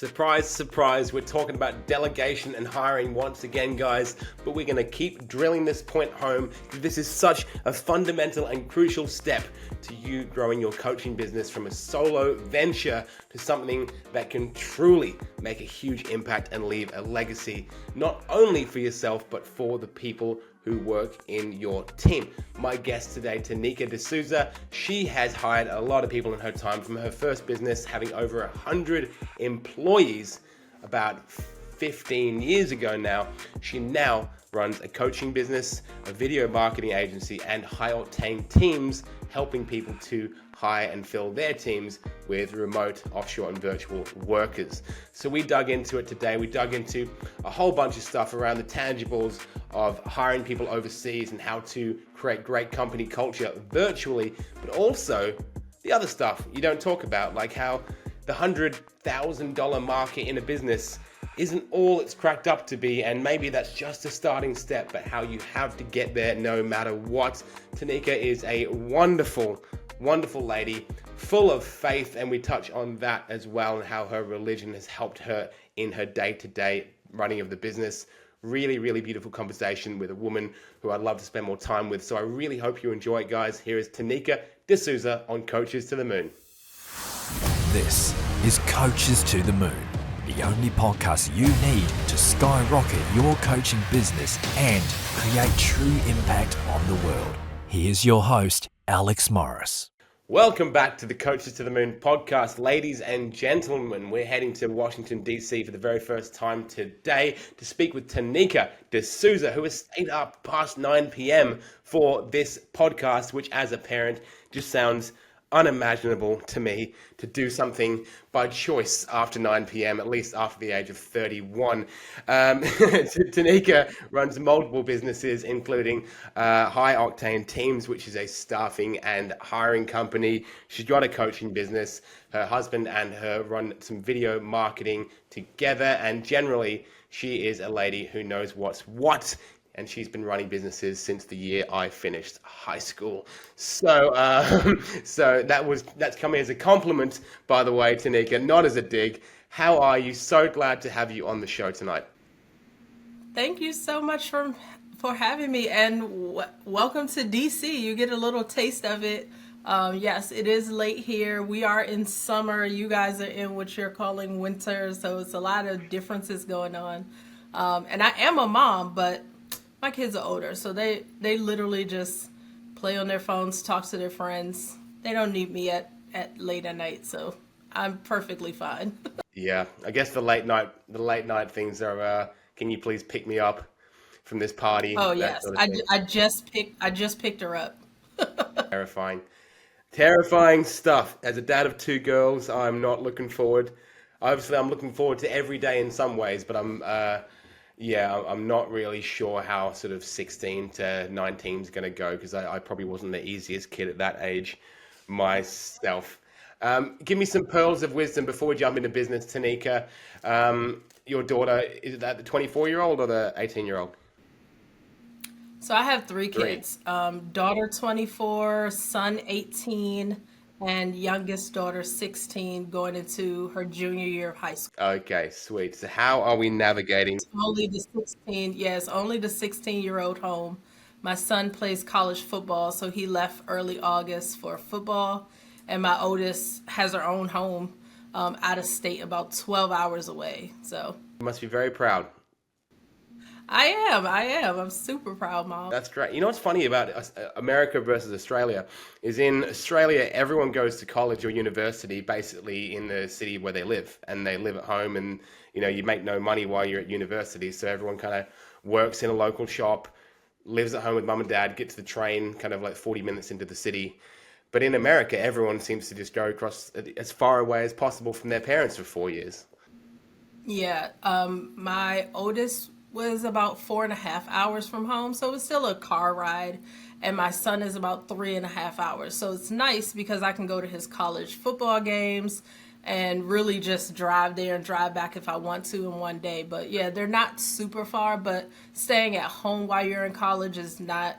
Surprise, surprise, we're talking about delegation and hiring once again, guys, but we're going to keep drilling this point home. This is such a fundamental and crucial step to you growing your coaching business from a solo venture to something that can truly make a huge impact and leave a legacy, not only for yourself, but for the people who work in your team. My guest today, Tanika de Souza, she has hired a lot of people in her time from her first business, having over 100 employees about 15 years ago now. She now runs a coaching business, a video marketing agency, and high octane teams, helping people to hire and fill their teams with remote, offshore, and virtual workers. So we dug into it today. We dug into a whole bunch of stuff around the tangibles of hiring people overseas and how to create great company culture virtually, but also the other stuff you don't talk about, like how the $100,000 market in a business isn't all it's cracked up to be, and maybe that's just a starting step, but how you have to get there no matter what. Tanika is a wonderful lady, full of faith, and we touch on that as well, and how her religion has helped her in her day-to-day running of the business. Really beautiful conversation with a woman who I'd love to spend more time with. So I really hope you enjoy it, guys. Here is Tanika de Souza on Coaches to the Moon. This is Coaches to the Moon, the only podcast you need to skyrocket your coaching business and create true impact on the world. Here's your host, Alex Morris. Welcome back to the Coaches to the Moon podcast, ladies and gentlemen. We're heading to Washington, D.C. for the very first time today to speak with Tanika de Souza, who has stayed up past 9 p.m. for this podcast, which as a parent just sounds unimaginable to me to do something by choice after 9 p.m., at least after the age of 31. Tanika runs multiple businesses, including High Octane Teams, which is a staffing and hiring company. She's got a coaching business. Her husband and her run some video marketing together, and generally, she is a lady who knows what's what. And she's been running businesses since the year I finished high school. So that's coming as a compliment, by the way, Tanika, not as a dig. How are you? So glad to have you on the show tonight. Thank you so much for having me, and welcome to DC. You get a little taste of it. Yes, it is late here. We are in summer. You guys are in what you're calling winter, so it's a lot of differences going on. And I am a mom, but my kids are older, so they literally just play on their phones, talk to their friends. They don't need me at late at night, so I'm perfectly fine. Yeah, I guess the late night things are. Can you please pick me up from this party? Oh yes, sort of I just picked her up. Terrifying stuff. As a dad of two girls, I'm not looking forward. Obviously, I'm looking forward to every day in some ways, but I'm not really sure how sort of 16 to 19 is going to go, because I probably wasn't the easiest kid at that age myself. Give me some pearls of wisdom before we jump into business, Tanika. Your daughter, is that the 24-year-old or the 18-year-old? So I have three kids. Daughter 24, son 18, and youngest daughter 16, going into her junior year of high school. Okay, sweet. So how are we navigating? Only the 16-year-old home. My son plays college football, so he left early August for football, and my oldest has her own home out of state, about 12 hours away. So you must be very proud. I am. I'm super proud, Mom. That's great. You know what's funny about America versus Australia is in Australia, everyone goes to college or university basically in the city where they live, and they live at home, and you make no money while you're at university. So everyone kind of works in a local shop, lives at home with mum and dad, gets the train kind of like 40 minutes into the city. But in America, everyone seems to just go across as far away as possible from their parents for 4 years. Yeah. My oldest was about 4.5 hours from home, so it was still a car ride, and my son is about 3.5 hours. So it's nice because I can go to his college football games and really just drive there and drive back if I want to in one day. But yeah, they're not super far, but staying at home while you're in college is not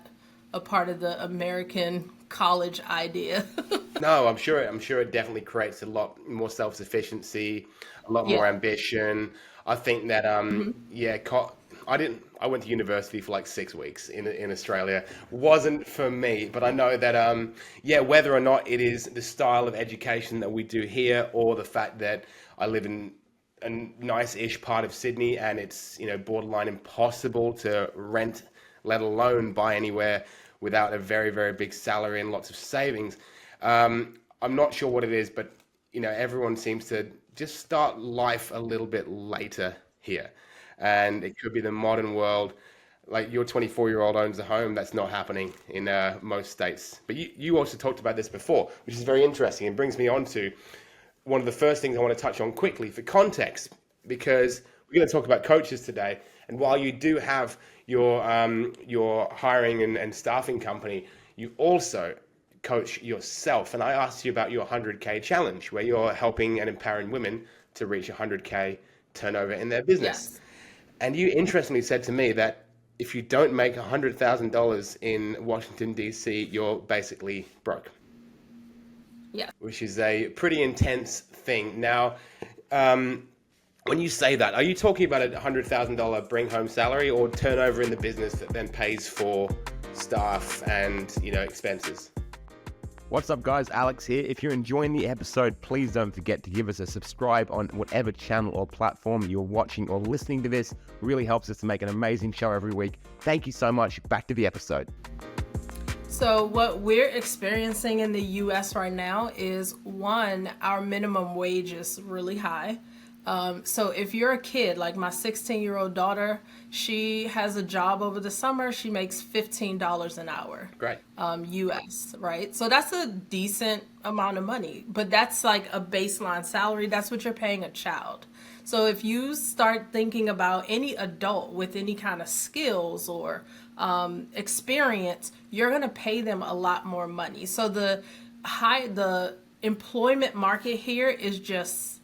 a part of the American college idea. No, I'm sure it definitely creates a lot more self-sufficiency, a lot more Yeah. ambition. I think that Hmm. yeah, I went to university for like 6 weeks in Australia. Wasn't for me, but I know that yeah, whether or not it is the style of education that we do here or the fact that I live in a nice-ish part of Sydney and it's, borderline impossible to rent, let alone buy anywhere without a very, very big salary and lots of savings. I'm not sure what it is, but everyone seems to just start life a little bit later here, and it could be the modern world. Like your 24-year-old owns a home. That's not happening in most states. But you also talked about this before, which is very interesting and brings me on to one of the first things I want to touch on quickly for context, because we're going to talk about coaches today. And while you do have your hiring and staffing company, you also coach yourself. And I asked you about your 100K challenge, where you're helping and empowering women to reach 100K turnover in their business. Yes. And you interestingly said to me that if you don't make $100,000 in Washington, D.C., you're basically broke, Yes. which is a pretty intense thing. Now, when you say that, are you talking about a $100,000 bring home salary or turnover in the business that then pays for staff and, expenses? What's up, guys? Alex here. If you're enjoying the episode, please don't forget to give us a subscribe on whatever channel or platform you're watching or listening to this. It really helps us to make an amazing show every week. Thank you so much. Back to the episode. So what we're experiencing in the US right now is, one, our minimum wage is really high. So if you're a kid, like my 16-year-old daughter, she has a job over the summer. She makes $15 an hour. Great. US, right? So that's a decent amount of money, but that's like a baseline salary. That's what you're paying a child. So if you start thinking about any adult with any kind of skills or experience, you're going to pay them a lot more money. So the employment market here is just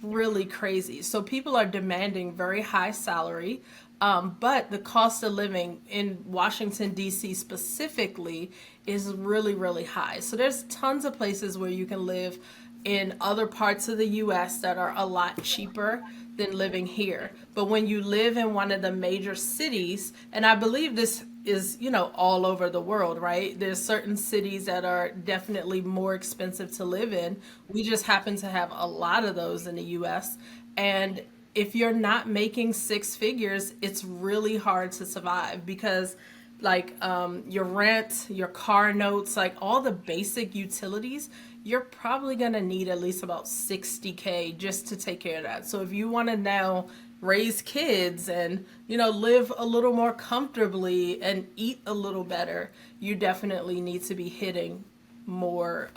really crazy. So people are demanding very high salary, but the cost of living in Washington, D.C. specifically is really, really high. So there's tons of places where you can live in other parts of the U.S. that are a lot cheaper than living here. But when you live in one of the major cities, and I believe this is, all over the world, right? There's certain cities that are definitely more expensive to live in. We just happen to have a lot of those in the US. And if you're not making six figures, it's really hard to survive because your rent, your car notes, like all the basic utilities, you're probably going to need at least about 60K just to take care of that. So if you want to now raise kids and, live a little more comfortably and eat a little better, you definitely need to be hitting more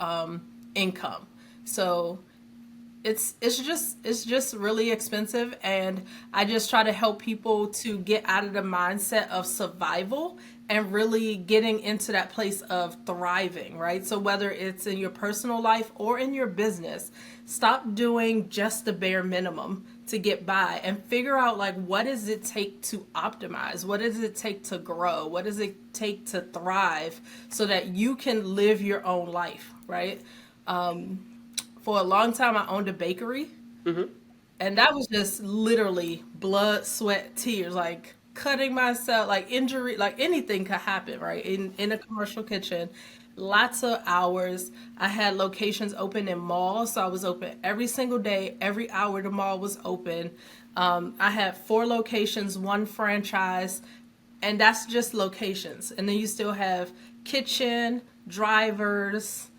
income. So it's just really expensive, and I just try to help people to get out of the mindset of survival and really getting into that place of thriving, right? So whether it's in your personal life or in your business, stop doing just the bare minimum to get by and figure out what does it take to optimize? What does it take to grow? What does it take to thrive so that you can live your own life, right? For a long time, I owned a bakery, and that was just literally blood, sweat, tears, cutting myself, injury, anything could happen, right? In a commercial kitchen, lots of hours. I had locations open in malls, so I was open every single day, every hour the mall was open. I had 4 locations, 1 franchise, and that's just locations. And then you still have kitchen, drivers,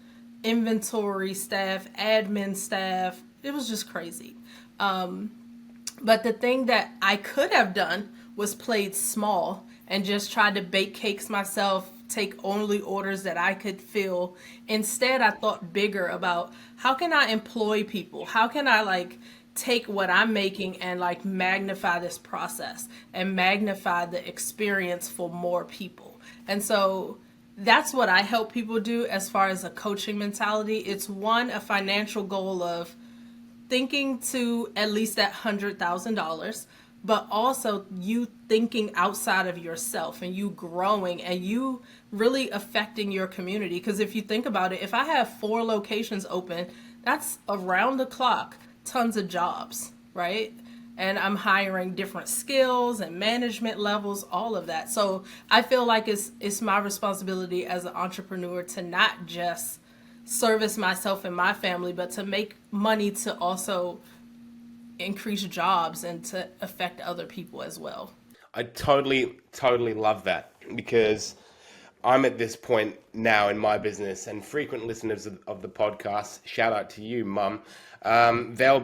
inventory staff, admin staff. It was just crazy. But the thing that I could have done was played small and just tried to bake cakes myself, take only orders that I could fill. Instead, I thought bigger about how can I employ people? How can I take what I'm making and magnify this process and magnify the experience for more people? And so that's what I help people do as far as a coaching mentality. It's one, a financial goal of thinking to at least that $100,000. but also you thinking outside of yourself and you growing and you really affecting your community. Because if you think about it, if I have 4 locations open, that's around the clock, tons of jobs, right? And I'm hiring different skills and management levels, all of that. So I feel like it's my responsibility as an entrepreneur to not just service myself and my family, but to make money to also increase jobs and to affect other people as well. I totally love that, because I'm at this point now in my business, and frequent listeners of the podcast, shout out to you, Mum. They'll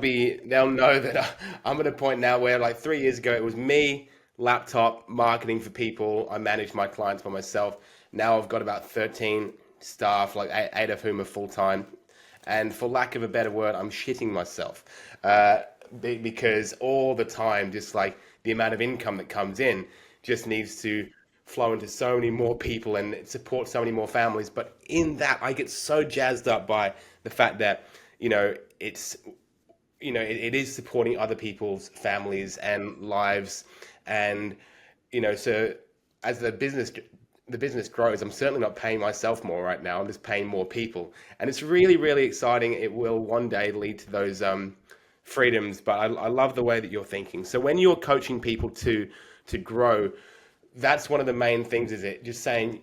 know that I'm at a point now where, like 3 years ago, it was me, laptop, marketing for people. I managed my clients by myself. Now I've got about 13 staff, like eight of whom are full time. And for lack of a better word, I'm shitting myself because all the time, just like the amount of income that comes in just needs to flow into so many more people and support so many more families. But in that, I get so jazzed up by the fact that, it is supporting other people's families and lives. And, so as the business grows, I'm certainly not paying myself more right now. I'm just paying more people. And it's really, really exciting. It will one day lead to those freedoms. But I love the way that you're thinking. So when you're coaching people to grow, that's one of the main things, is it? Just saying,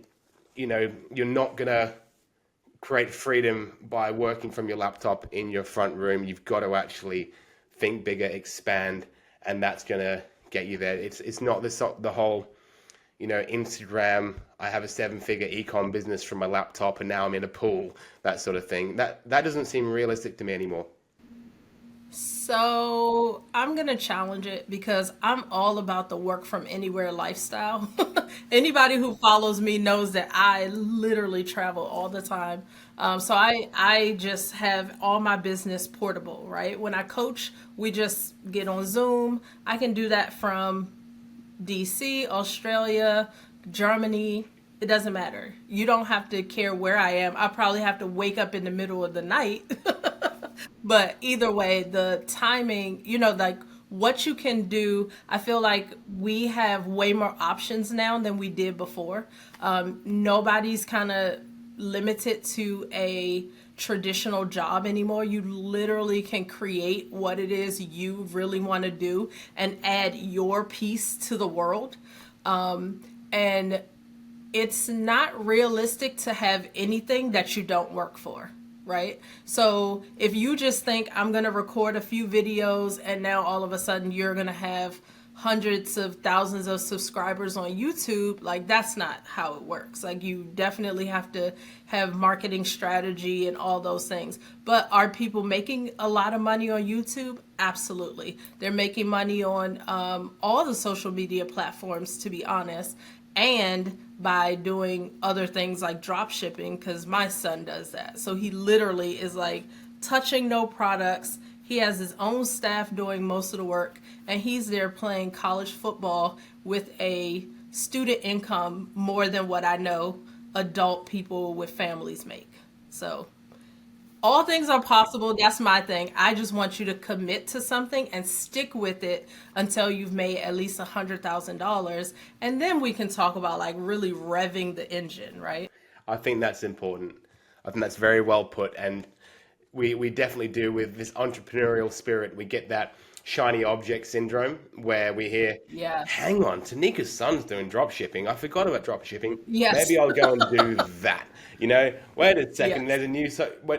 you're not going to create freedom by working from your laptop in your front room. You've got to actually think bigger, expand, and that's going to get you there. It's not the whole, Instagram, I have a 7-figure ecom business from my laptop and now I'm in a pool, that sort of thing. That doesn't seem realistic to me anymore. So I'm going to challenge it because I'm all about the work from anywhere lifestyle. Anybody who follows me knows that I literally travel all the time. So I just have all my business portable, right? When I coach, we just get on Zoom. I can do that from DC, Australia, Germany. It doesn't matter. You don't have to care where I am. I probably have to wake up in the middle of the night. But either way, the timing, like what you can do, I feel like we have way more options now than we did before. Nobody's kind of limited to a traditional job anymore. You literally can create what it is you really want to do and add your piece to the world. And it's not realistic to have anything that you don't work for. Right? So if you just think I'm going to record a few videos and now all of a sudden you're going to have hundreds of thousands of subscribers on YouTube, like that's not how it works. Like you definitely have to have marketing strategy and all those things. But are people making a lot of money on YouTube? Absolutely. They're making money on all the social media platforms, to be honest. And by doing other things like drop shipping, because my son does that. So he literally is like touching no products. He has his own staff doing most of the work, and he's there playing college football with a student income more than what I know adult people with families make. So all things are possible. That's my thing. I just want you to commit to something and stick with it until you've made at least $100,000. And then we can talk about like really revving the engine, right? I think that's important. I think that's very well put. And we definitely do, with this entrepreneurial spirit. We get that shiny object syndrome where we hear, Yeah. hang on, Tanika's son's doing drop shipping. I forgot about drop shipping. Yes. Maybe I'll go and do that. Wait a second, Yes. there's a new,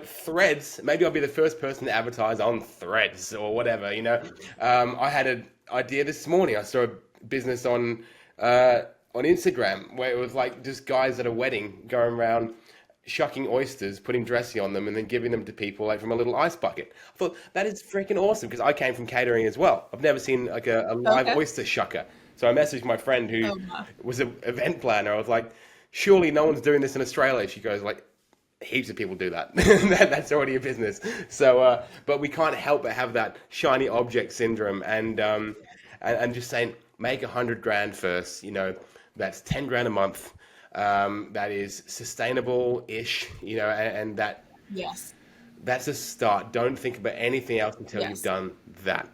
Threads, maybe I'll be the first person to advertise on Threads or whatever, I had an idea this morning. I saw a business on Instagram where it was like just guys at a wedding going around shucking oysters, putting dressing on them, and then giving them to people like from a little ice bucket. I thought that is freaking awesome, because I came from catering as well. I've never seen like a live oyster shucker. So I messaged my friend who was an event planner. I was like, surely no one's doing this in Australia. She goes like, heaps of people do that. That's already a business. So, but we can't help but have that shiny object syndrome, and just saying, make 100 grand first. That's 10 grand a month. That is sustainable-ish, and that Yes. that's a start. Don't think about anything else until Yes. you've done that.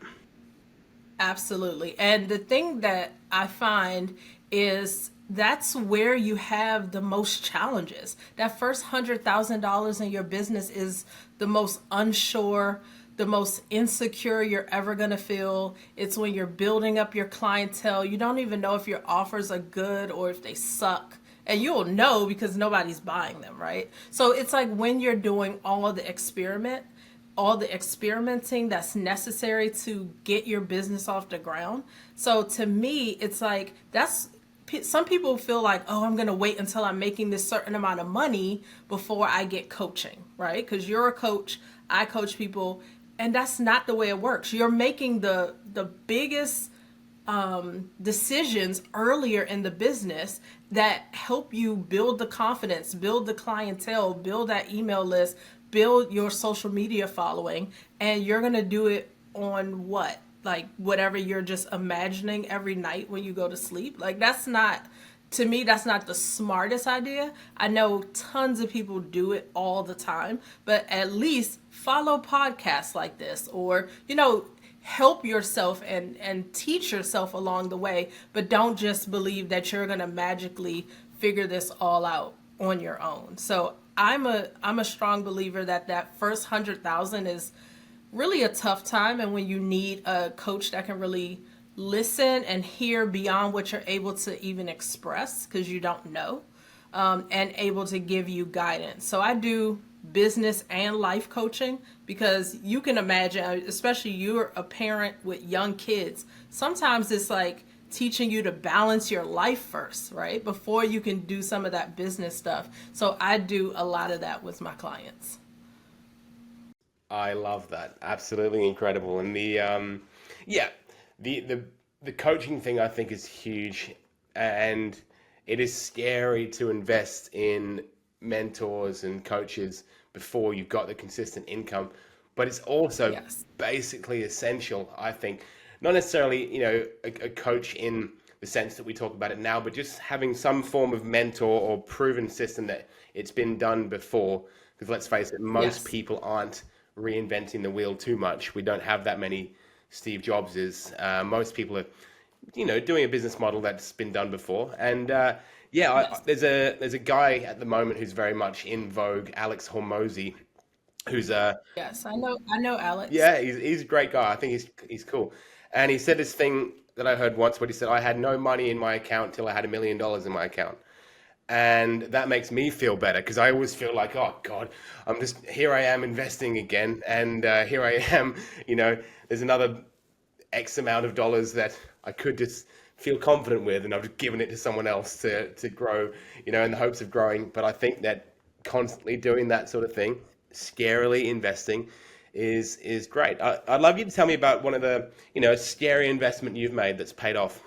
Absolutely. And the thing that I find is that's where you have the most challenges. That first $100,000 in your business is the most unsure, the most insecure you're ever going to feel. It's when you're building up your clientele. You don't even know if your offers are good or if they suck. And you'll know because nobody's buying them, right? So it's like when you're doing all the experimenting that's necessary to get your business off the ground. So to me, it's like some people feel like, oh, I'm going to wait until I'm making this certain amount of money before I get coaching, right? Because you're a coach, I coach people, and that's not the way it works. You're making the biggest decisions earlier in the business that help you build the confidence, build the clientele, build that email list, build your social media following, and you're going to do it on what? Like whatever you're just imagining every night when you go to sleep. Like to me, that's not the smartest idea. I know tons of people do it all the time, but at least follow podcasts like this or, help yourself and teach yourself along the way, but don't just believe that you're going to magically figure this all out on your own. So I'm a strong believer that first 100,000 is really a tough time, and when you need a coach that can really listen and hear beyond what you're able to even express because you don't know, and able to give you guidance. So I do business and life coaching because you can imagine, especially you're a parent with young kids, sometimes it's like teaching you to balance your life first, right? Before you can do some of that business stuff. So I do a lot of that with my clients. I love that. Absolutely incredible. And the coaching thing I think is huge, and it is scary to invest in mentors and coaches before you've got the consistent income, but it's also basically essential, I think. Not necessarily, a coach in the sense that we talk about it now, but just having some form of mentor or proven system that it's been done before. Because let's face it, most people aren't reinventing the wheel too much. We don't have that many Steve Jobses. Most people are, doing a business model that's been done before. And there's a guy at the moment who's very much in vogue, Alex Hormozy, who's yes, I know Alex. Yeah, he's a great guy. I think he's cool. And he said this thing that I heard once, where he said, "I had no money in my account till I had $1 million in my account." And that makes me feel better because I always feel like, oh God, here I am investing again. And here I am, there's another X amount of dollars that I could just feel confident with, and I've just given it to someone else to grow, in the hopes of growing. But I think that constantly doing that sort of thing, scarily investing, is great. I'd love you to tell me about one of the, scary investment you've made that's paid off.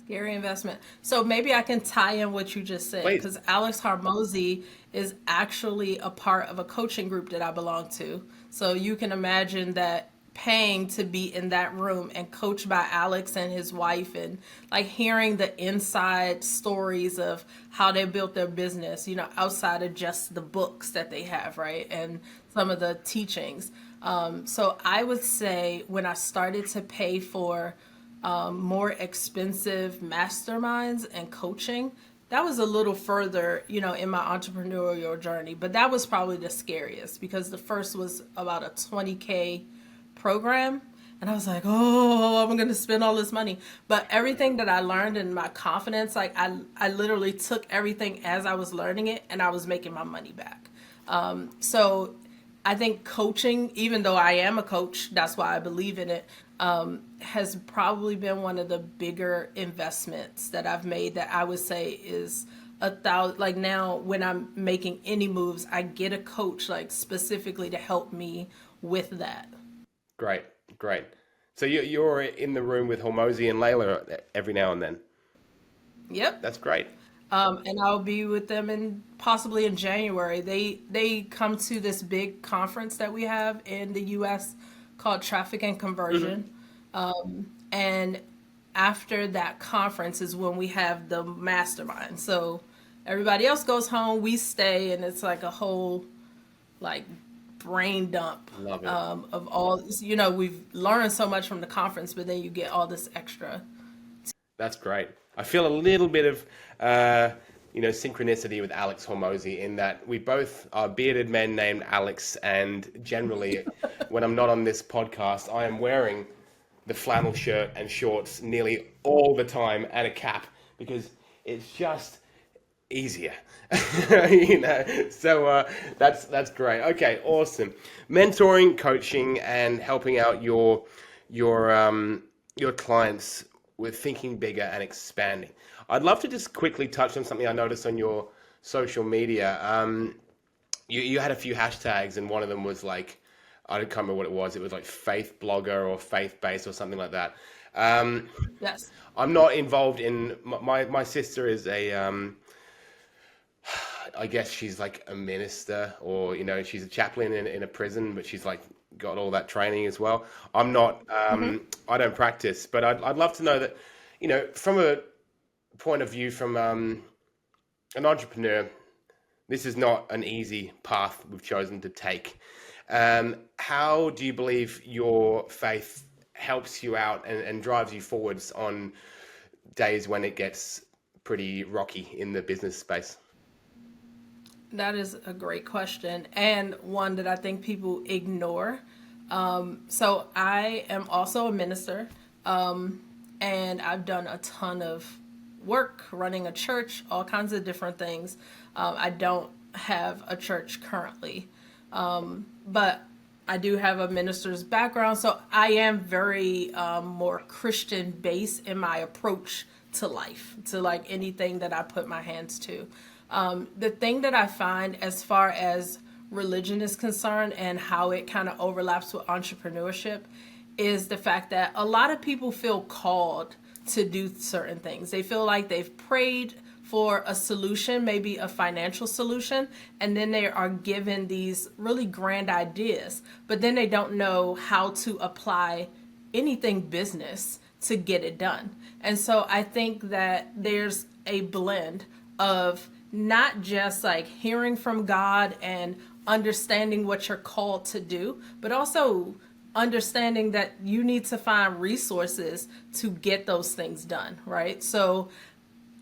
Scary investment. So maybe I can tie in what you just said, because Alex Hormozy is actually a part of a coaching group that I belong to. So you can imagine that paying to be in that room and coached by Alex and his wife, and like hearing the inside stories of how they built their business, outside of just the books that they have, right? And some of the teachings. So I would say when I started to pay for more expensive masterminds and coaching, that was a little further, in my entrepreneurial journey. But that was probably the scariest because the first was about a $20K program. And I was like, oh, I'm going to spend all this money. But everything that I learned and my confidence, like I literally took everything as I was learning it and I was making my money back. So I think coaching, even though I am a coach, that's why I believe in it, has probably been one of the bigger investments that I've made that I would say is like now when I'm making any moves, I get a coach like specifically to help me with that. Great. So you're in the room with Hormozy and Layla every now and then? Yep. That's great. And I'll be with them possibly in January. They come to this big conference that we have in the U.S. called Traffic and Conversion. Mm-hmm. And after that conference is when we have the mastermind. So everybody else goes home, we stay, and it's like a whole like brain dump Love it. of all, we've learned so much from the conference, but then you get all this extra. That's great. I feel a little bit of, synchronicity with Alex Hormozy in that we both are bearded men named Alex, and generally, when I'm not on this podcast, I am wearing the flannel shirt and shorts nearly all the time and a cap because it's just easier. So that's great. Okay, awesome. Mentoring, coaching, and helping out your clients with thinking bigger and expanding. I'd love to just quickly touch on something I noticed on your social media. You had a few hashtags, and one of them was like, I can't remember what it was. It was like faith blogger or faith based or something like that. Yes. I'm not involved in my sister is I guess she's like a minister, or she's a chaplain in a prison, but she's like got all that training as well. I'm not I don't practice, but I'd love to know that from a point of view from an entrepreneur, this is not an easy path we've chosen to take. How do you believe your faith helps you out and drives you forwards on days when it gets pretty rocky in the business space? That is a great question, and one that I think people ignore. So I am also a minister, and I've done a ton of work running a church, all kinds of different things. I don't have a church currently, but I do have a minister's background, so I am very more Christian based in my approach to life, to like anything that I put my hands to. The thing that I find as far as religion is concerned and how it kind of overlaps with entrepreneurship is the fact that a lot of people feel called to do certain things. They feel like they've prayed for a solution, maybe a financial solution, and then they are given these really grand ideas, but then they don't know how to apply anything business to get it done. And so I think that there's a blend of not just like hearing from God and understanding what you're called to do, but also understanding that you need to find resources to get those things done, right? So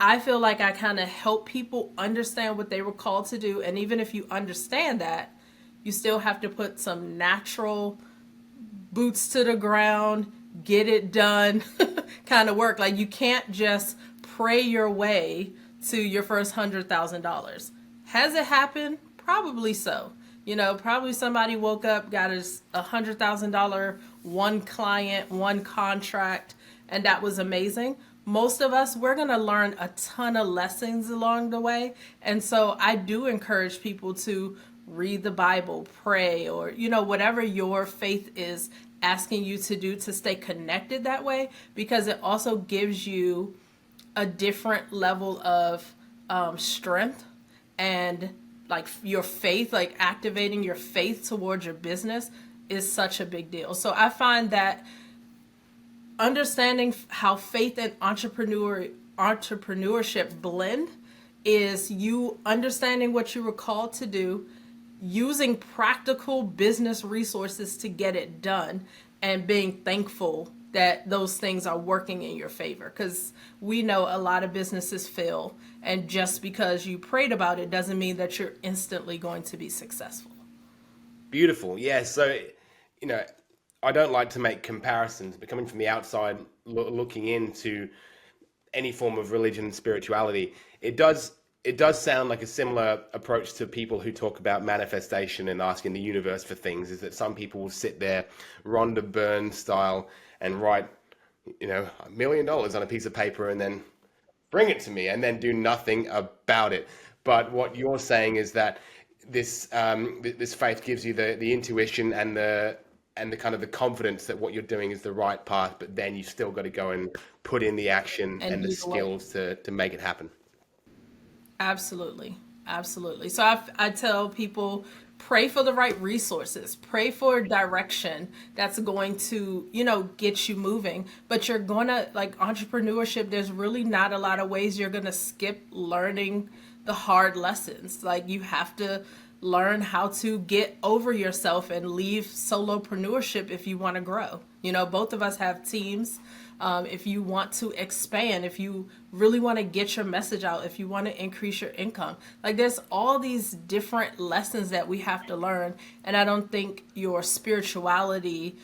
I feel like I kind of help people understand what they were called to do. And even if you understand that, you still have to put some natural boots to the ground, get it done kind of work. Like you can't just pray your way to your first $100,000. Has it happened? Probably so. Probably somebody woke up, got us $100,000, one client, one contract, and that was amazing. Most of us, we're going to learn a ton of lessons along the way. And so I do encourage people to read the Bible, pray, or, whatever your faith is asking you to do to stay connected that way, because it also gives you a different level of strength and like your faith, like activating your faith towards your business is such a big deal. So I find that understanding how faith and entrepreneurship blend is you understanding what you were called to do, using practical business resources to get it done, and being thankful that those things are working in your favor. Because we know a lot of businesses fail, and just because you prayed about it doesn't mean that you're instantly going to be successful. Beautiful. Yeah. So, I don't like to make comparisons, but coming from the outside, looking into any form of religion and spirituality, it does sound like a similar approach to people who talk about manifestation and asking the universe for things. Is that some people will sit there, Rhonda Byrne style, and write, $1 million on a piece of paper and then bring it to me and then do nothing about it. But what you're saying is that this faith gives you the intuition and the kind of the confidence that what you're doing is the right path, but then you've still got to go and put in the action and the skills to make it happen. Absolutely. Absolutely. So I tell people, pray for the right resources, pray for direction that's going to, get you moving. But you're going to, like entrepreneurship, there's really not a lot of ways you're going to skip learning the hard lessons. Like you have to learn how to get over yourself and leave solopreneurship if you want to grow. You know, both of us have teams. If you want to expand, if you really want to get your message out, if you want to increase your income, like there's all these different lessons that we have to learn. And I don't think your spirituality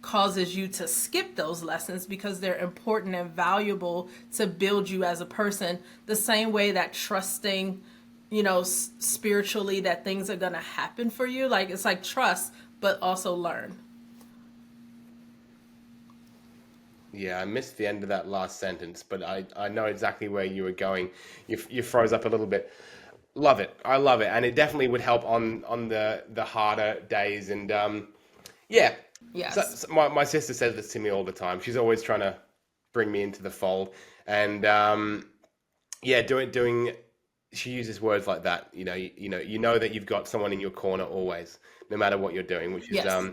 causes you to skip those lessons, because they're important and valuable to build you as a person, the same way that trusting, you know, spiritually that things are going to happen for you. Like it's like trust, but also learn. Yeah, I missed the end of that last sentence, but I know exactly where you were going. You froze up a little bit. Love it. I love it. And it definitely would help on the harder days. And yeah. Yes. So my sister says this to me all the time. She's always trying to bring me into the fold. And yeah, doing she uses words like that. You know that you've got someone in your corner always, no matter what you're doing, which is Yes.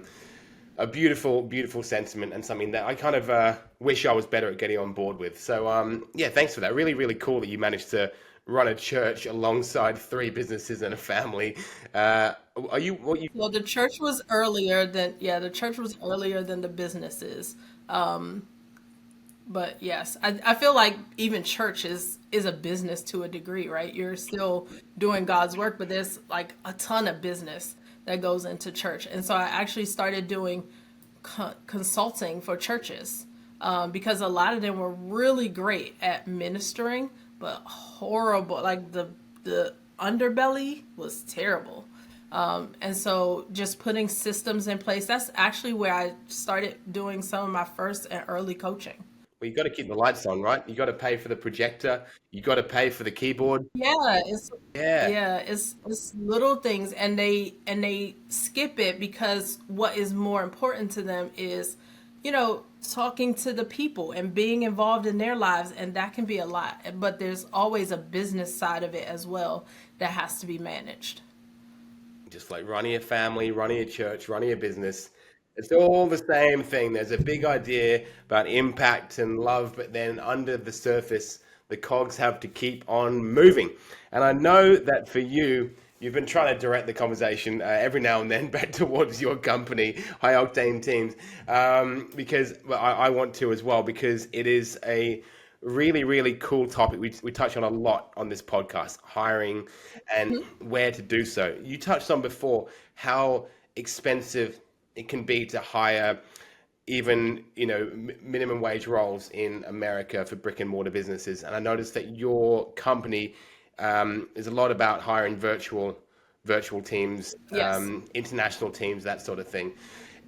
A beautiful, beautiful sentiment, and something that I kind of wish I was better at getting on board with. So yeah, thanks for that. Really, really cool that you managed to run a church alongside 3 businesses and a family. Well, the church was earlier than, the church was earlier than the businesses. But yes, I feel like even church is a business to a degree, right? You're still doing God's work, but there's like a ton of business that goes into church. And so I actually started doing consulting for churches, because a lot of them were really great at ministering, but horrible. Like the underbelly was terrible. And so just putting systems in place, that's actually where I started doing some of my first and early coaching. Well, you got to keep the lights on, right? You got to pay for the projector. You got to pay for the keyboard. Yeah, it's Yeah. it's little things, and they skip it because what is more important to them is, you know, talking to the people and being involved in their lives, and that can be a lot. But there's always a business side of it as well that has to be managed. Just like running a family, running a church, running a business. It's all the same thing. There's a big idea about impact and love, but then under the surface, the cogs have to keep on moving. And I know that for you, you've been trying to direct the conversation every now and then back towards your company, High Octane Teams, because I want to as well, because it is a really, really cool topic. We touch on a lot on this podcast, hiring and where to do so. You touched on before how expensive it can be to hire even, minimum wage roles in America for brick and mortar businesses. And I noticed that your company is a lot about hiring virtual teams, Yes. international teams, that sort of thing.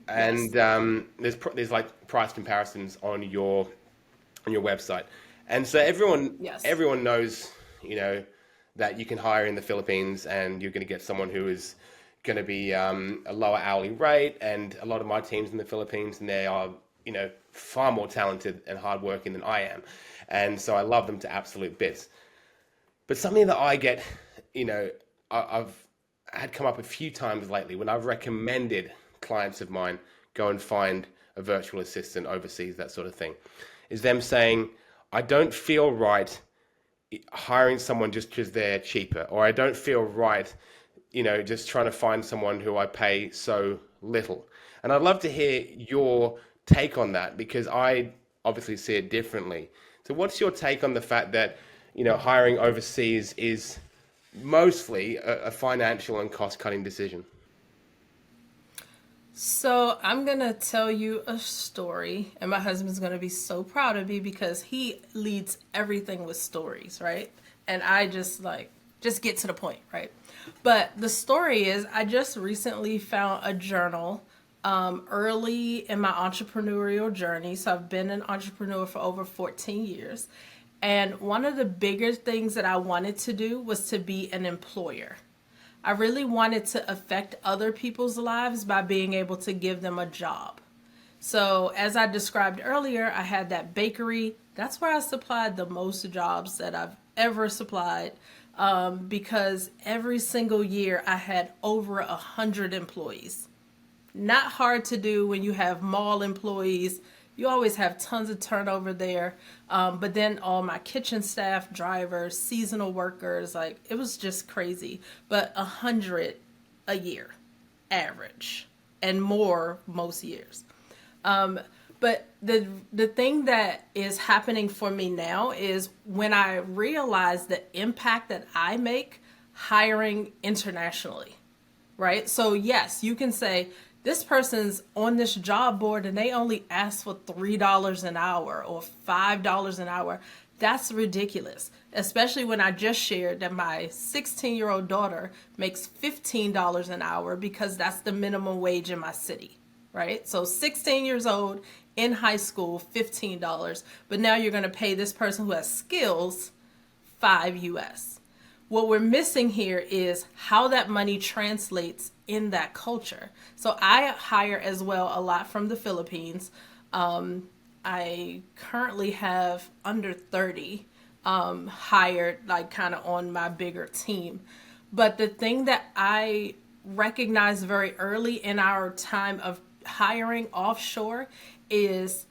Yes. And there's like price comparisons on your website. And so Yes. everyone knows, that you can hire in the Philippines and you're going to get someone who is going to be a lower hourly rate. And a lot of my teams in the Philippines, and they are, far more talented and hardworking than I am. And so I love them to absolute bits. But something that I get, I've had come up a few times lately when I've recommended clients of mine go and find a virtual assistant overseas, that sort of thing, is them saying, I don't feel right hiring someone just because they're cheaper, or I don't feel right, just trying to find someone who I pay so little. And I'd love to hear your take on that, because I obviously see it differently. So what's your take on the fact that, hiring overseas is mostly a financial and cost-cutting decision? So I'm gonna tell you a story, and my husband's gonna be so proud of me because he leads everything with stories, right? And I just get to the point, right? But the story is, I just recently found a journal early in my entrepreneurial journey. So I've been an entrepreneur for over 14 years. And one of the bigger things that I wanted to do was to be an employer. I really wanted to affect other people's lives by being able to give them a job. So as I described earlier, I had that bakery. That's where I supplied the most jobs that I've ever supplied, because every single year I had over 100 employees. Not hard to do when you have mall employees, you always have tons of turnover there. But then all my kitchen staff, drivers, seasonal workers, like it was just crazy. But 100 a year, average, and more most years. But the thing that is happening for me now is when I realize the impact that I make hiring internationally, right? So yes, you can say this person's on this job board and they only ask for $3 an hour or $5 an hour. That's ridiculous, especially when I just shared that my 16-year-old daughter makes $15 an hour because that's the minimum wage in my city, right? So 16 years old in high school, $15, but now you're going to pay this person who has skills $5 US. What we're missing here is how that money translates in that culture. So I hire as well a lot from the Philippines. I currently have under 30 hired, like kind of on my bigger team. But the thing that I recognized very early in our time of hiring offshore is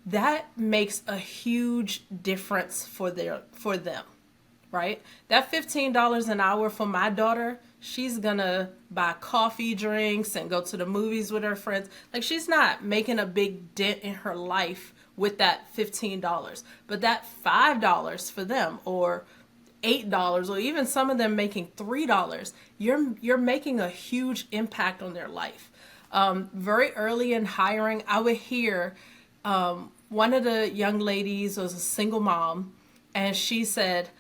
that makes a huge difference for them, right? That $15 an hour for my daughter, she's gonna buy coffee, drinks, and go to the movies with her friends. Like, she's not making a big dent in her life with that $15. But that $5 for them, or $8, or even some of them making $3, you're making a huge impact on their life. Very early in hiring, I would hear one of the young ladies was a single mom, and she said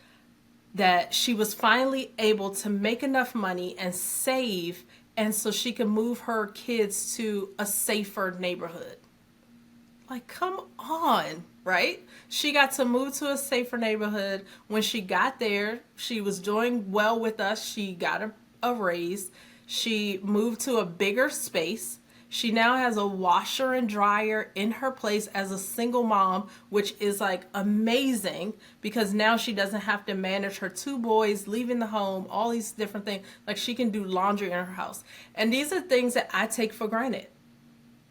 that she was finally able to make enough money and save, and so she could move her kids to a safer neighborhood. Like, come on, right? She got to move to a safer neighborhood. When she got there, she was doing well with us. She got a raise. She moved to a bigger space. She now has a washer and dryer in her place as a single mom, which is like amazing because now she doesn't have to manage her 2 boys, leaving the home, all these different things. Like, she can do laundry in her house. And these are things that I take for granted,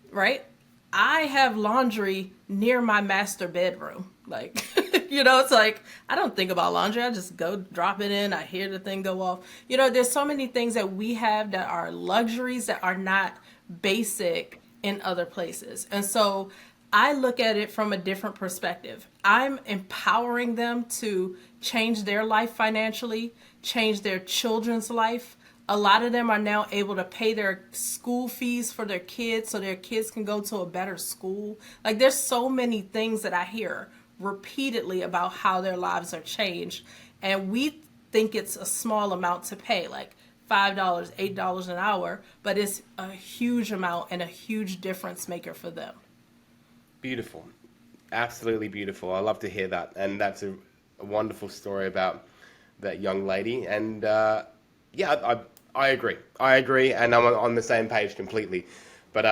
right? I have laundry near my master bedroom. Like, it's like, I don't think about laundry. I just go drop it in. I hear the thing go off. There's so many things that we have that are luxuries that are not basic in other places. And so I look at it from a different perspective. I'm empowering them to change their life financially, change their children's life. A lot of them are now able to pay their school fees for their kids so their kids can go to a better school. Like, there's so many things that I hear repeatedly about how their lives are changed. And we think it's a small amount to pay, like $5, $8 an hour, but it's a huge amount and a huge difference maker for them. Beautiful. Absolutely beautiful. I love to hear that. And that's a wonderful story about that young lady. And I agree. And I'm on the same page completely. But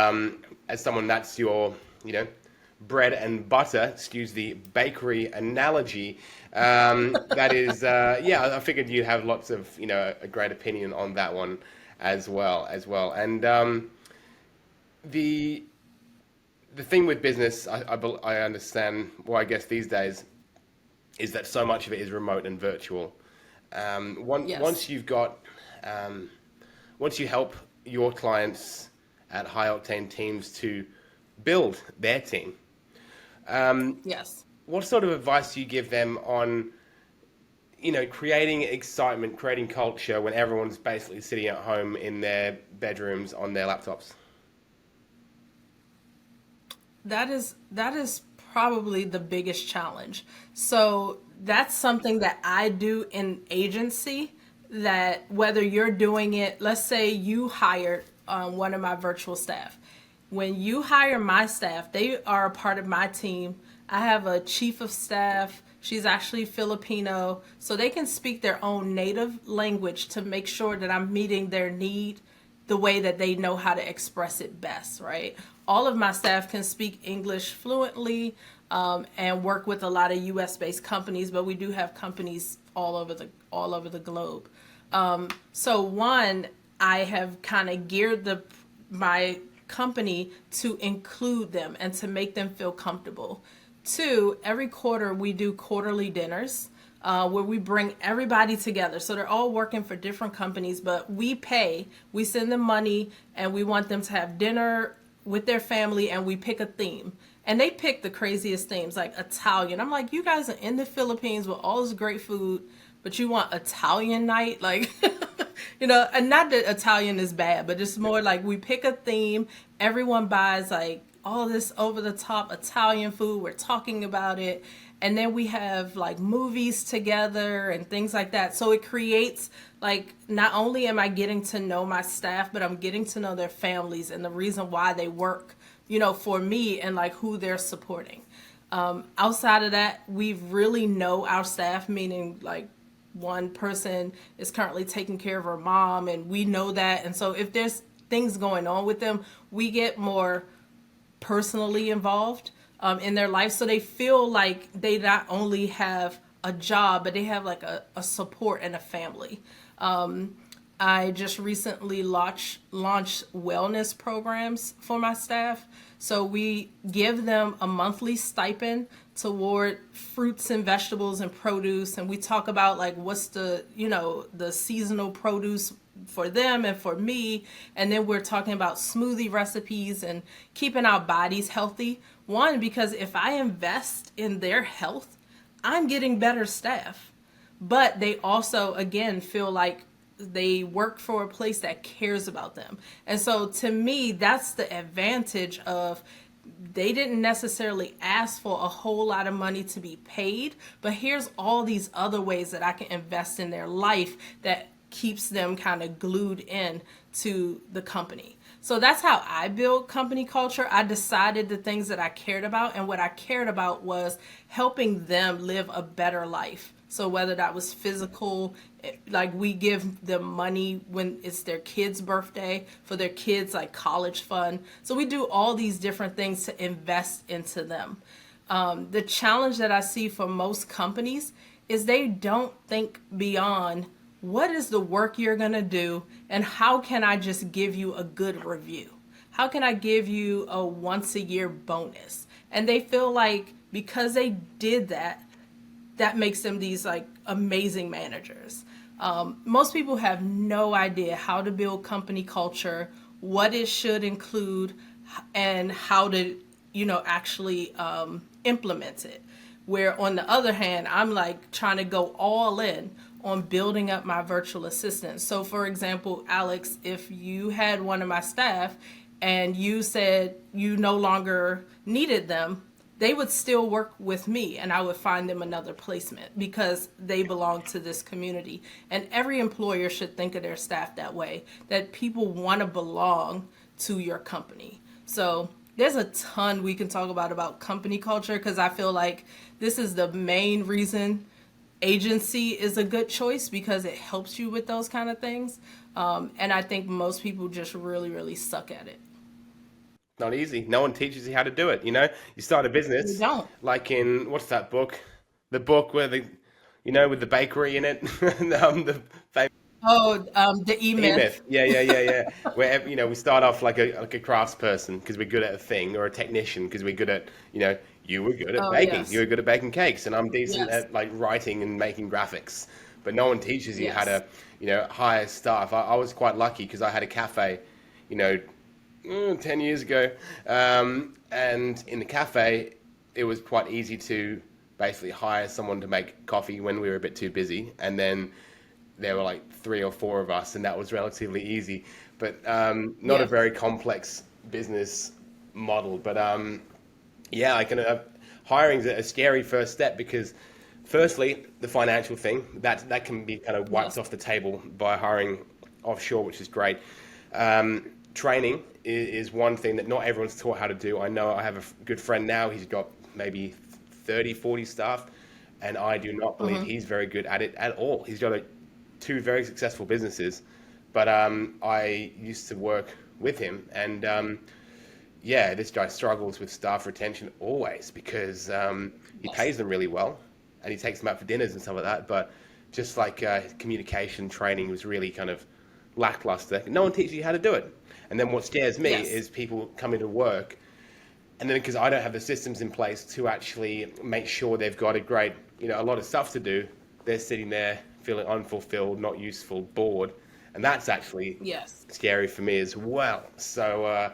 as someone that's your, bread and butter, excuse the bakery analogy, that is, I figured you'd have lots of, a great opinion on that one as well. And the thing with business, I understand, well, I guess these days, is that so much of it is remote and virtual. Once you've got, once you help your clients at High Octane Teams to build their team, yes. What sort of advice do you give them on, creating excitement, creating culture when everyone's basically sitting at home in their bedrooms on their laptops? That is probably the biggest challenge. So that's something that I do in agency, that whether you're doing it, let's say you hired one of my virtual staff. When you hire my staff, they are a part of my team. I have a chief of staff. She's actually Filipino, so they can speak their own native language to make sure that I'm meeting their need the way that they know how to express it best, right? All of my staff can speak English fluently and work with a lot of US-based companies, but we do have companies all over the globe. So one, I have kind of geared my company to include them and to make them feel comfortable. Two, every quarter we do quarterly dinners where we bring everybody together. So they're all working for different companies, but we send them money, and we want them to have dinner with their family, and we pick a theme. And they pick the craziest themes, like Italian. I'm like, you guys are in the Philippines with all this great food, but you want Italian night? Like, and not that Italian is bad, but just more like we pick a theme. Everyone buys like all this over the top Italian food. We're talking about it. And then we have like movies together and things like that. So it creates like, not only am I getting to know my staff, but I'm getting to know their families and the reason why they work, for me, and like who they're supporting. Outside of that, we really know our staff, meaning like one person is currently taking care of her mom, and we know that. And so if there's things going on with them, we get more personally involved in their life, so they feel like they not only have a job, but they have like a support and a family. I just recently launched wellness programs for my staff. So we give them a monthly stipend toward fruits and vegetables and produce. And we talk about like what's the seasonal produce for them and for me. And then we're talking about smoothie recipes and keeping our bodies healthy. One, because if I invest in their health, I'm getting better staff. But they also, again, feel like they work for a place that cares about them. And so to me, that's the advantage of, they didn't necessarily ask for a whole lot of money to be paid, but here's all these other ways that I can invest in their life that keeps them kind of glued in to the company. So that's how I build company culture. I decided the things that I cared about, and what I cared about was helping them live a better life. So whether that was physical, like we give them money when it's their kid's birthday for their kids' like college fund. So we do all these different things to invest into them. The challenge that I see for most companies is they don't think beyond what is the work you're going to do, and how can I just give you a good review? How can I give you a once a year bonus? And they feel like because they did that, that makes them these like amazing managers. Most people have no idea how to build company culture, what it should include, and how to, actually implement it. Where on the other hand, I'm like trying to go all in on building up my virtual assistants. So for example, Alex, if you had one of my staff and you said you no longer needed them, they would still work with me, and I would find them another placement because they belong to this community. And every employer should think of their staff that way, that people want to belong to your company. So there's a ton we can talk about company culture, because I feel like this is the main reason agency is a good choice, because it helps you with those kind of things. And I think most people just really, really suck at it. Not easy. No one teaches you how to do it. You start a business. You don't. Like in, what's that book? The book where with the bakery in it. The famous The E-Myth. Yeah. Where we start off like a crafts person because we're good at a thing, or a technician because we're good at you were good at baking. Yes. You were good at baking cakes, and I'm decent Yes. at like writing and making graphics. But no one teaches you Yes. how to hire staff. I was quite lucky because I had a cafe, 10 years ago, and in the cafe it was quite easy to basically hire someone to make coffee when we were a bit too busy, and then there were like 3 or 4 of us, and that was relatively easy, but not a very complex business model. But hiring's a scary first step, because firstly, the financial thing that can be kind of wiped off the table by hiring offshore, which is great. Training is one thing that not everyone's taught how to do. I know I have a good friend now, he's got maybe 30, 40 staff, and I do not believe he's very good at it at all. He's got 2 very successful businesses, but I used to work with him, and this guy struggles with staff retention always, because he pays them really well, and he takes them out for dinners and stuff like that, but just like communication training was really kind of lackluster. No one teaches you how to do it. And then what scares me Yes. is people coming to work, and then because I don't have the systems in place to actually make sure they've got a great, a lot of stuff to do, they're sitting there feeling unfulfilled, not useful, bored, and that's actually Yes. scary for me as well. So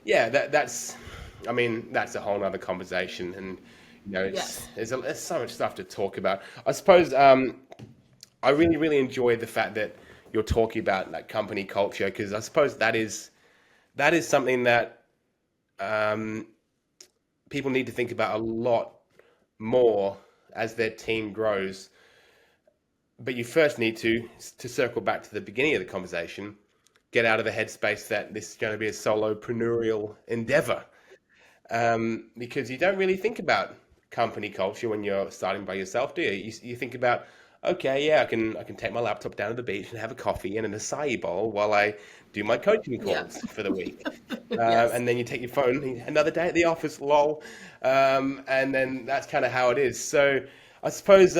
yeah, that's a whole nother conversation, and Yes. there's so much stuff to talk about. I suppose I really, really enjoyed the fact that you're talking about that company culture, because I suppose that is something that people need to think about a lot more as their team grows. But you first need to circle back to the beginning of the conversation, get out of the headspace that this is going to be a solopreneurial endeavor, because you don't really think about company culture when you're starting by yourself, do you? You think about, okay, yeah, I can take my laptop down to the beach and have a coffee and an acai bowl while I do my coaching Yeah. calls for the week. Yes. And then you take your phone, another day at the office, lol. And then that's kind of how it is. So I suppose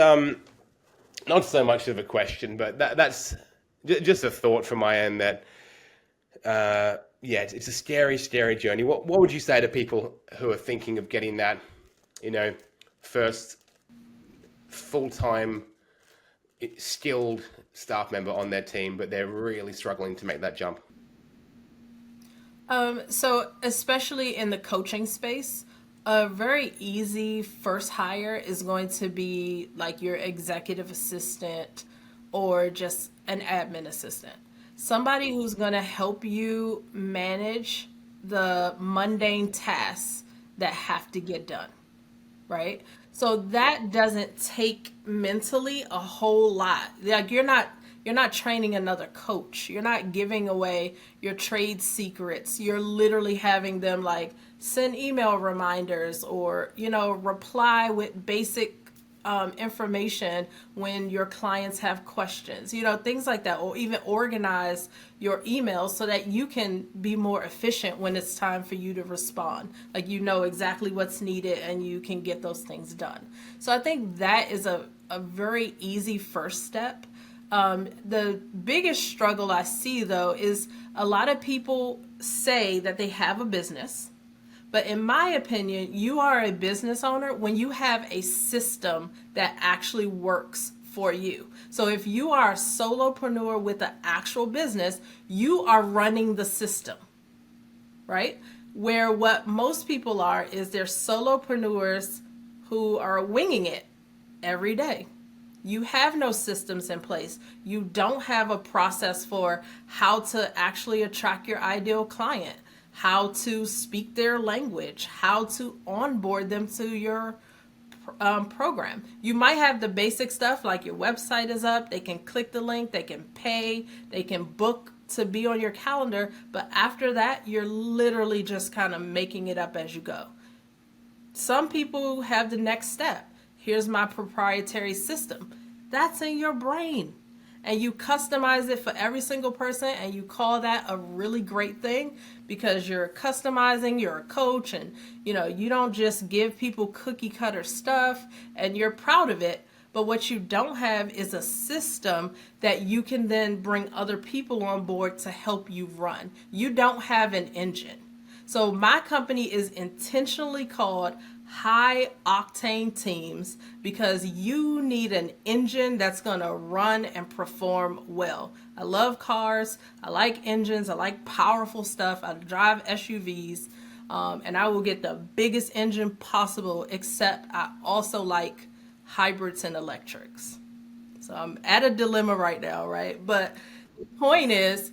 not so much of a question, but that's just a thought from my end that, yeah, it's a scary, scary journey. What would you say to people who are thinking of getting that, first full-time skilled staff member on their team, but they're really struggling to make that jump? So especially in the coaching space, a very easy first hire is going to be like your executive assistant or just an admin assistant. Somebody who's going to help you manage the mundane tasks that have to get done, right? So that doesn't take mentally a whole lot. Like you're not training another coach. You're not giving away your trade secrets. You're literally having them like send email reminders or reply with basic information when your clients have questions, things like that, or even organize your emails so that you can be more efficient when it's time for you to respond. Like exactly what's needed and you can get those things done. So I think that is a very easy first step. The biggest struggle I see though is a lot of people say that they have a business. But in my opinion, you are a business owner when you have a system that actually works for you. So if you are a solopreneur with an actual business, you are running the system, right? Where what most people are is they're solopreneurs who are winging it every day. You have no systems in place. You don't have a process for how to actually attract your ideal client, how to speak their language, how to onboard them to your program. You might have the basic stuff like your website is up, they can click the link, they can pay, they can book to be on your calendar, but after that, you're literally just kind of making it up as you go. Some people have the next step. Here's my proprietary system. That's in your brain. And you customize it for every single person, and you call that a really great thing because you're customizing, you're a coach, and you don't just give people cookie cutter stuff and you're proud of it. But what you don't have is a system that you can then bring other people on board to help you run. You don't have an engine. So my company is intentionally called High Octane Teams because you need an engine that's going to run and perform well. I love cars. I like engines. I like powerful stuff. I drive SUVs. And I will get the biggest engine possible, except I also like hybrids and electrics. So I'm at a dilemma right now, right? But the point is,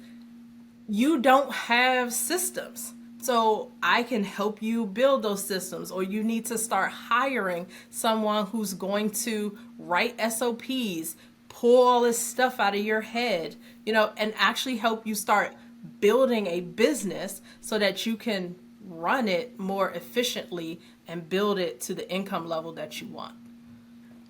you don't have systems. So I can help you build those systems, or you need to start hiring someone who's going to write SOPs, pull all this stuff out of your head, and actually help you start building a business so that you can run it more efficiently and build it to the income level that you want.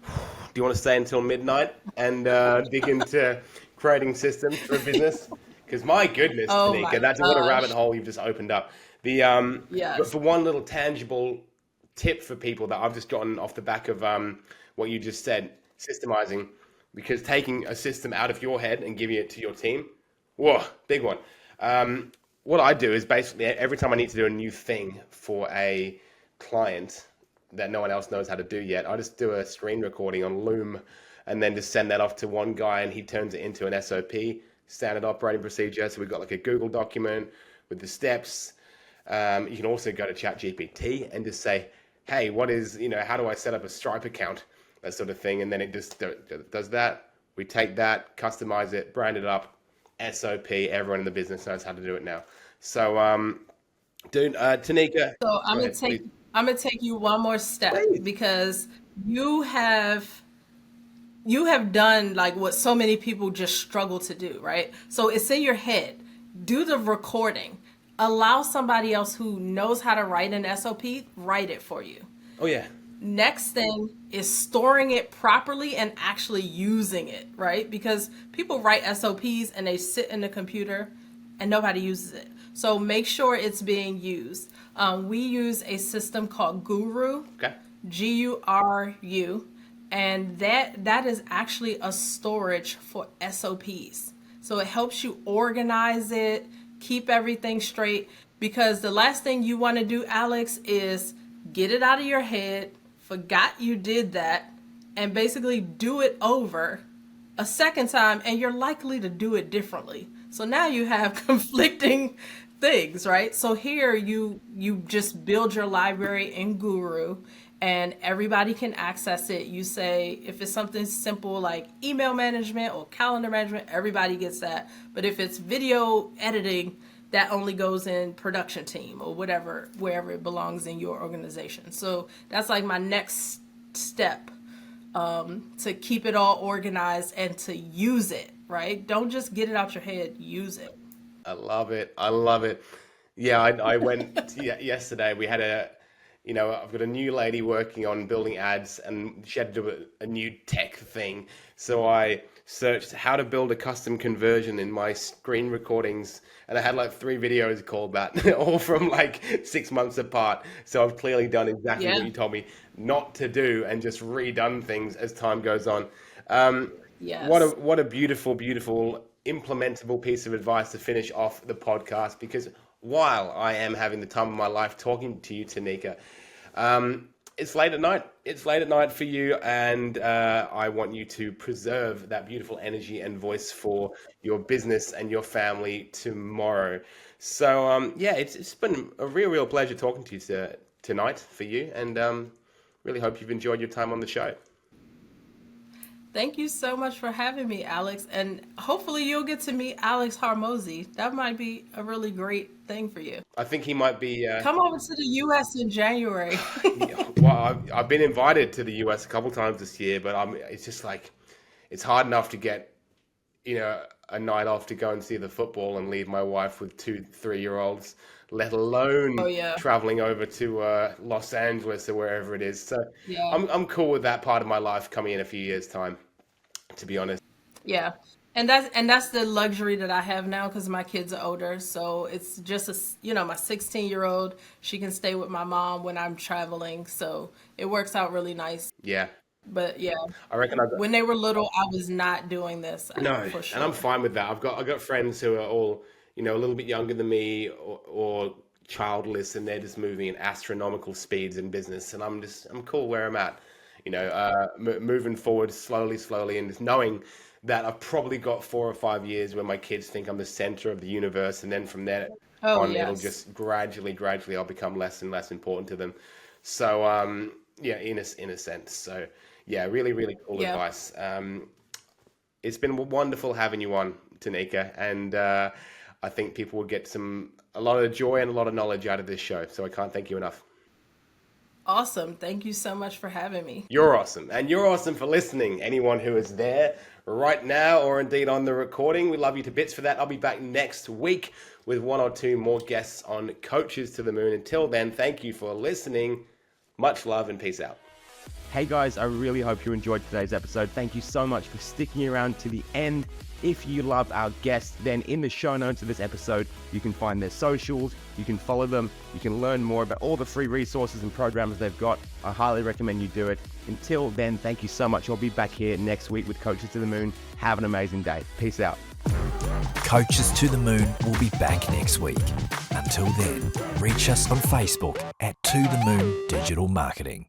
Do you want to stay until midnight and dig into creating systems for a business? Because my goodness, Oh Tanika, my that's what a rabbit gosh. hole you've just opened up. But Yes. for one little tangible tip for people that I've just gotten off the back of what you just said, systemizing, because taking a system out of your head and giving it to your team, Whoa, big one. What I do is basically every time I need to do a new thing for a client that no one else knows how to do yet, I just do a screen recording on Loom and then just send that off to one guy and he turns it into an SOP, standard operating procedure. So we've got like a Google document with the steps. You can also go to ChatGPT and just say, hey, how do I set up a Stripe account? That sort of thing. And then it just does that. We take that, customize it, brand it up, SOP. Everyone in the business knows how to do it now. So, Tanika, So go ahead, please. I'm gonna take you one more step Please. because you have done like what so many people just struggle to do, right? So it's in your head. Do the recording. Allow somebody else who knows how to write an SOP write it for you. Oh yeah. Next thing is storing it properly and actually using it, right? Because people write SOPs and they sit in the computer and nobody uses it. So make sure it's being used. We use a system called Guru, Okay. Guru, and that is actually a storage for SOPs. So it helps you organize it, keep everything straight, because the last thing you want to do, Alex, is get it out of your head, forgot you did that, and basically do it over a second time, and you're likely to do it differently. So now you have conflicting things, right? So here you just build your library in Guru and everybody can access it. You say, if it's something simple like email management or calendar management, everybody gets that. But if it's video editing, that only goes in production team or whatever, wherever it belongs in your organization. So that's like my next step, to keep it all organized and to use it, right? Don't just get it out your head, use it. I love it. I love it. Yeah, I went yesterday. We had I've got a new lady working on building ads and she had to do a new tech thing. So I searched how to build a custom conversion in my screen recordings. And I had like 3 videos called that, all from like 6 months apart. So I've clearly done exactly what you told me not to do and just redone things as time goes on. Yes. What a beautiful, beautiful implementable piece of advice to finish off the podcast, because while I am having the time of my life talking to you, Tanika, it's late at night. It's late at night for you, and I want you to preserve that beautiful energy and voice for your business and your family tomorrow. So it's been a real pleasure talking to you tonight for you, and really hope you've enjoyed your time on the show. Thank you so much for having me, Alex. And hopefully you'll get to meet Alex Hormozi. That might be a really great thing for you. I think he might be... Come over to the U.S. in January. Well, I've been invited to the US a couple times this year, but it's just like, it's hard enough to get, a night off to go and see the football and leave my wife with 2 3-year-olds, let alone traveling over to Los Angeles or wherever it is. So I'm cool with that part of my life coming in a few years' time, to be honest. Yeah. And that's the luxury that I have now because my kids are older. So it's just my 16-year-old, she can stay with my mom when I'm traveling. So it works out really nice. Yeah. But yeah, I reckon when they were little, I was not doing this. No, for sure. and I'm fine with that. I've got friends who are all, a little bit younger than me or childless, and they're just moving at astronomical speeds in business. And I'm cool where I'm at, moving forward slowly, and just knowing that I've probably got 4 or 5 years where my kids think I'm the center of the universe. And then from there it'll just gradually I'll become less and less important to them. So, in a sense. So yeah, really cool advice. It's been wonderful having you on, Tanika, and I think people will get a lot of joy and a lot of knowledge out of this show. So I can't thank you enough. Awesome. Thank you so much for having me. You're awesome. And you're awesome for listening. Anyone who is there right now or indeed on the recording, we love you to bits for that. I'll be back next week with 1 or 2 more guests on Coaches to the Moon. Until then, thank you for listening. Much love and peace out. Hey guys, I really hope you enjoyed today's episode. Thank you so much for sticking around to the end. If you love our guests, then in the show notes of this episode, you can find their socials, you can follow them, you can learn more about all the free resources and programs they've got. I highly recommend you do it. Until then, thank you so much. I'll be back here next week with Coaches to the Moon. Have an amazing day. Peace out. Coaches to the Moon will be back next week. Until then, reach us on Facebook at To The Moon Digital Marketing.